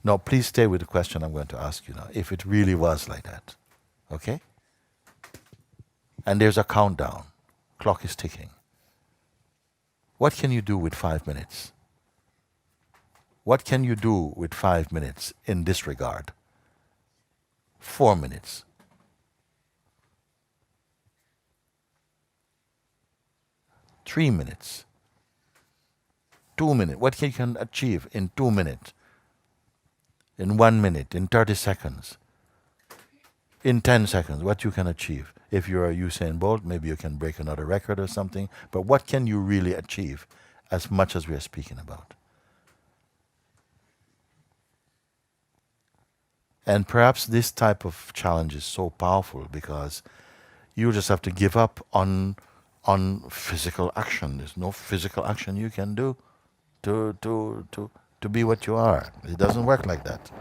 Now, please stay with the question I'm going to ask you now. If it really was like that, okay? And there's a countdown. Clock is ticking. What can you do with 5 minutes? What can you do with 5 minutes in this regard? 4 minutes. 3 minutes. 2 minutes. What can you achieve in 2 minutes? In 1 minute, in 30 seconds, in 10 seconds, what you can achieve. If you're a Usain Bolt, maybe you can break another record or something, but what can you really achieve as much as we are speaking about? And perhaps this type of challenge is so powerful because you just have to give up on physical action. There's no physical action you can do to be what you are. It doesn't work like that.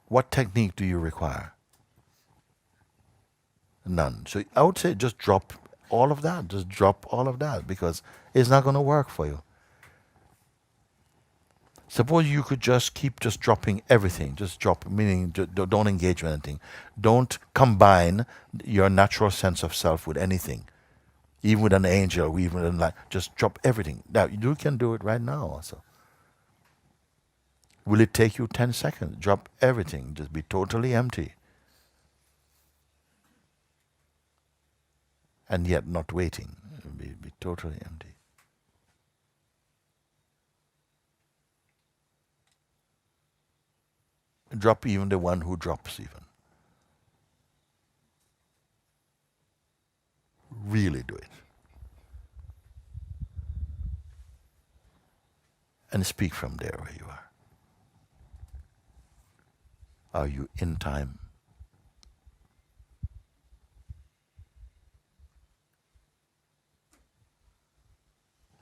What technique do you require? None. So I would say just drop all of that. Just drop all of that because it's not going to work for you. Suppose you could just keep just dropping everything. Just drop, meaning don't engage with anything. Don't combine your natural sense of self with anything. Even with an angel, even with a light. Just drop everything. Now, you can do it right now also. Will it take you 10 seconds? Drop everything. Just be totally empty. And yet not waiting. Be totally empty. Drop even the one who drops even. Really do it. And speak from there where you are. Are you in time?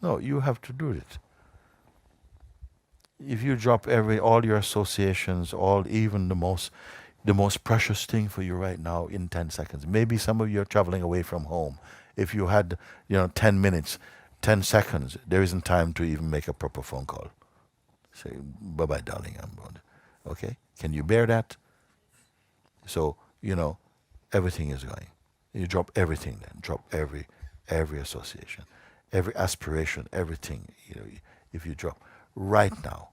No, you have to do it. If you drop all your associations, even the most precious thing for you right now in 10 seconds. Maybe some of you are traveling away from home. If you had, 10 minutes, 10 seconds, there isn't time to even make a proper phone call. Say, bye-bye, darling, I'm going. Okay? Can you bear that? So, everything is going. You drop everything then. Drop every association, every aspiration, everything. If you drop right now,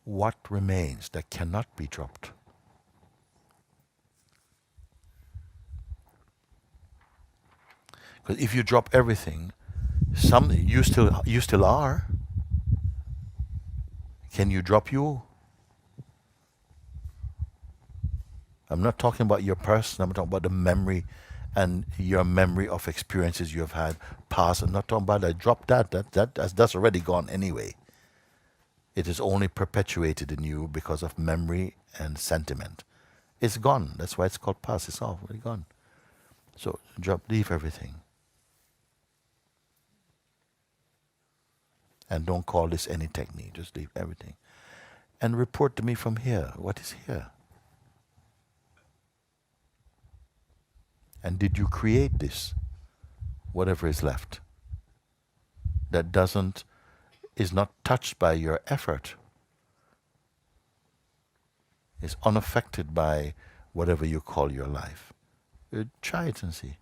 what remains that cannot be dropped? Because if you drop everything, you still are. Can you drop you? I'm not talking about your person. I'm talking about the memory and your memory of experiences you have had past. I'm not talking about that. Drop that. That's already gone anyway. It is only perpetuated in you because of memory and sentiment. It's gone. That's why it's called past. It's already gone. So leave everything. And don't call this any technique. Just leave everything. And report to me from here. What is here? And did you create this? Whatever is left. That is not touched by your effort. Is unaffected by whatever you call your life. Try it and see.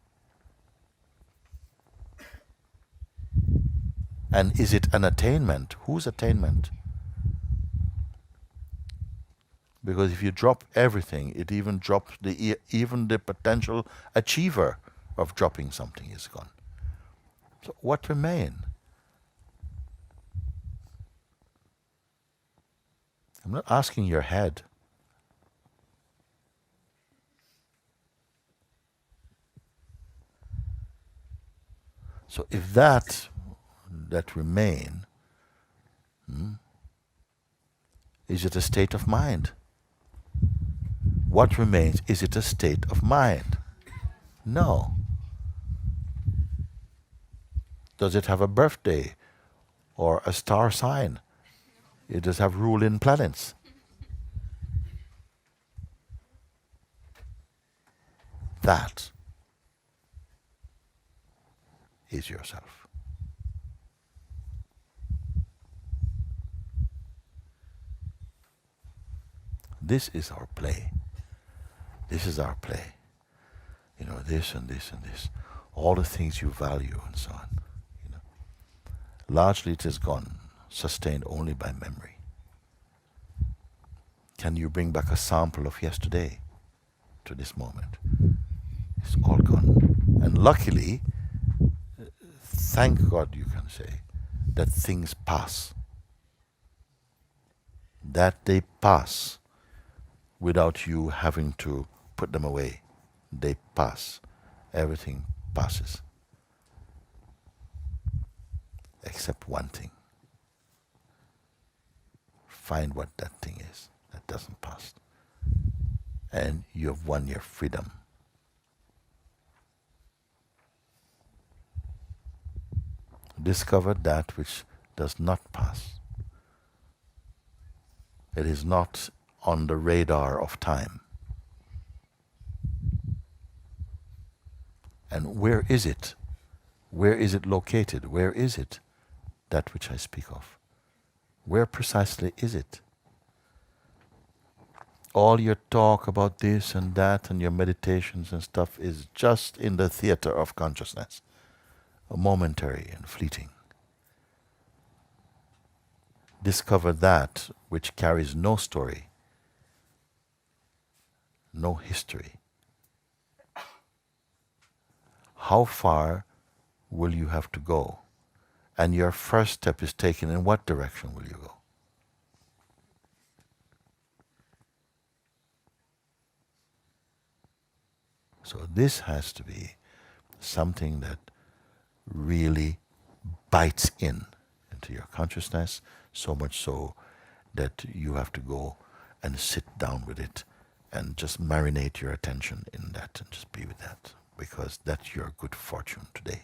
And is it an attainment? Whose attainment? Because if you drop everything, it even drops even the potential achiever of dropping something is gone. So what remains? I'm not asking your head. So if that remain, is it a state of mind? What remains? Is it a state of mind? No. Does it have a birthday or a star sign? It does have ruling planets. That is yourself. this is our play. This is our play. You know, this and this and this. All the things you value and so on. You know. Largely it is gone, sustained only by memory. Can you bring back a sample of yesterday to this moment? It's all gone. And luckily, thank God you can say, that things pass. That they pass without you having to put them away. They pass. Everything passes. Except one thing. Find what that thing is that doesn't pass. And you have won your freedom. Discover that which does not pass. It is not on the radar of time. And where is it? Where is it located? Where is it, that which I speak of? Where precisely is it? All your talk about this and that and your meditations and stuff is just in the theater of consciousness, momentary and fleeting. Discover that which carries no story, no history. How far will you have to go? And your first step is taken in what direction will you go? So this has to be something that really bites into your consciousness, so much so that you have to go and sit down with it and just marinate your attention in that and just be with that, because that's your good fortune today.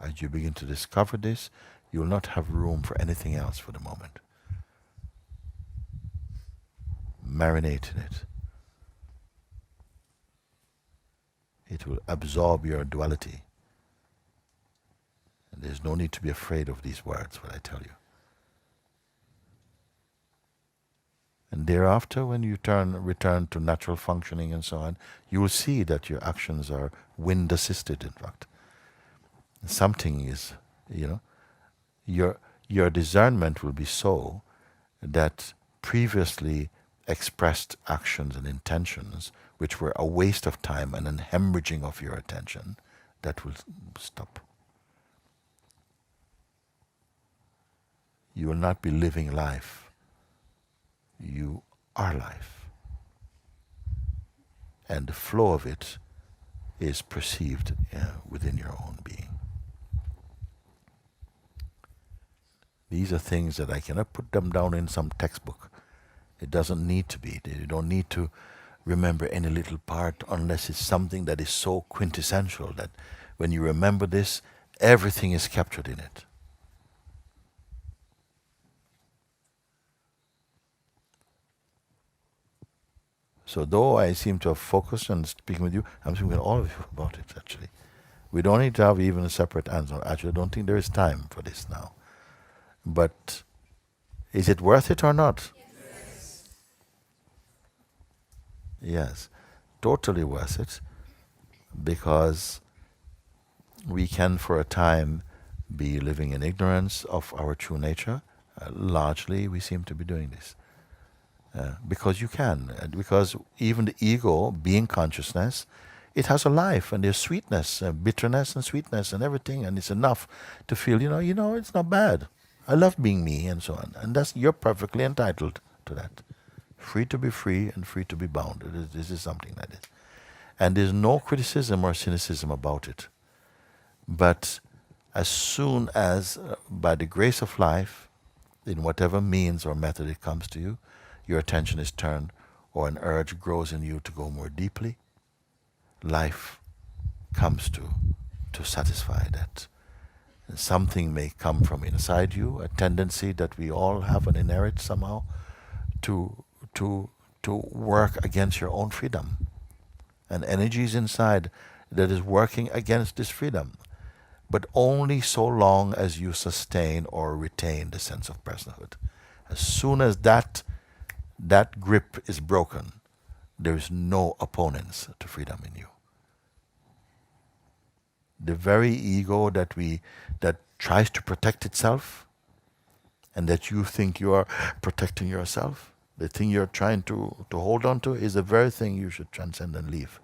As you begin to discover this, you will not have room for anything else for the moment. Marinate in it. It will absorb your duality. And there's no need to be afraid of these words, what I tell you. And thereafter, when you return to natural functioning and so on, you will see that your actions are wind assisted, in fact. Something is, your discernment will be so that previously expressed actions and intentions, which were a waste of time and an hemorrhaging of your attention, that will stop. You will not be living life. You are life. And the flow of it is perceived within your own being. These are things that I cannot put them down in some textbook. It doesn't need to be. You don't need to remember any little part unless it's something that is so quintessential that when you remember this, everything is captured in it. So though I seem to have focused on speaking with you, I'm speaking with all of you about it, actually. We don't need to have even a separate answer. Actually, I don't think there is time for this now. But is it worth it or not? Yes. Yes, totally worth it, because we can for a time be living in ignorance of our true nature. Largely we seem to be doing this. Because you can, because even the ego, being consciousness, it has a life, and there's sweetness, bitterness and sweetness and everything, and it's enough to feel, it's not bad. I love being me and so on. And you're perfectly entitled to that. Free to be free and free to be bound. This is something like this. And there's no criticism or cynicism about it. But as soon as, by the grace of life, in whatever means or method it comes to you, your attention is turned, or an urge grows in you to go more deeply, life comes to satisfy that. And something may come from inside you, a tendency that we all have and inherit somehow, to work against your own freedom. And energy is inside that is working against this freedom. but only so long as you sustain or retain the sense of personhood. As soon as that grip is broken, there is no opponents to freedom in you. The very ego that tries to protect itself, and that you think you are protecting yourself, the thing you're trying to hold on to is the very thing you should transcend and leave.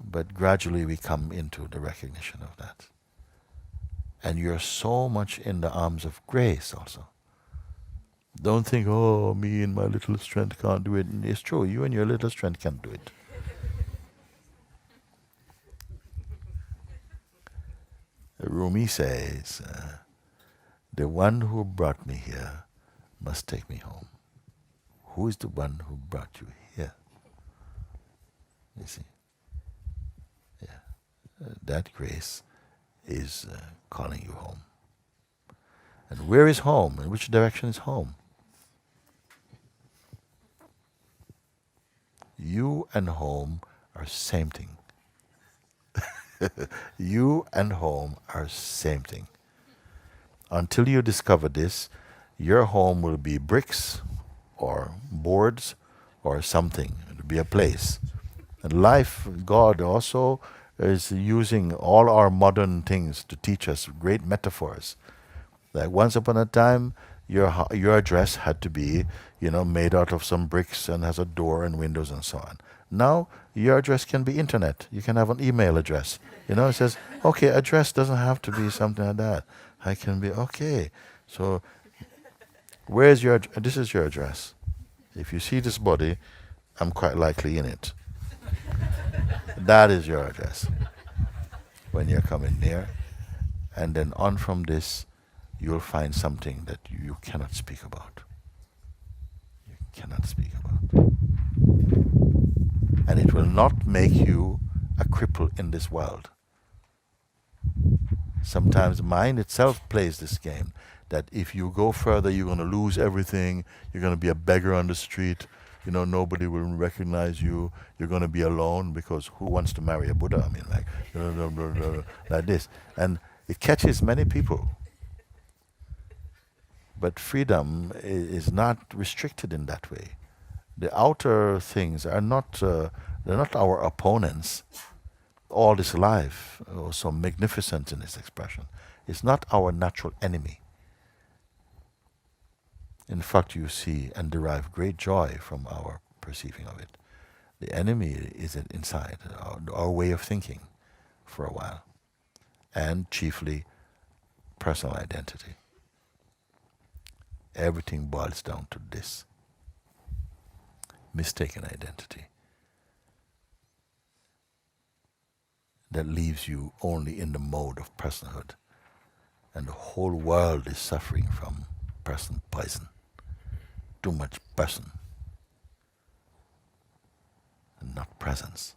But gradually we come into the recognition of that. And you're so much in the arms of grace also. Don't think, oh, me and my little strength can't do it. And it's true, you and your little strength can't do it. Rumi says, the one who brought me here must take me home. Who is the one who brought you here? You see? Yeah. That grace is calling you home. And where is home? In which direction is home? You and home are same thing. You and home are same thing. Until you discover this, your home will be bricks or boards or something. It will be a place. And life, God also is using all our modern things to teach us great metaphors. Like once upon a time, your address had to be, made out of some bricks and has a door and windows and so on. Now, your address can be internet. You can have an email address. It says, okay, address doesn't have to be something like that. I can be, okay. So, where's this is your address. If you see this body, I'm quite likely in it. That is your address. When you're coming near. And then on from this, you'll find something that you cannot speak about. You cannot speak about. And it will not make you a cripple in this world. Sometimes mind itself plays this game, that if you go further, you're going to lose everything, you're going to be a beggar on the street, nobody will recognize you, you're going to be alone, because who wants to marry a Buddha? I mean, like this. And it catches many people. But freedom is not restricted in that way. The outer things are not, they're not our opponents. All this life, so magnificent in its expression, is not our natural enemy. In fact, you see and derive great joy from our perceiving of it. The enemy is inside, our way of thinking for a while, and chiefly personal identity. Everything boils down to this. Mistaken identity. That leaves you only in the mode of personhood. And the whole world is suffering from person poison. Too much person. And not presence.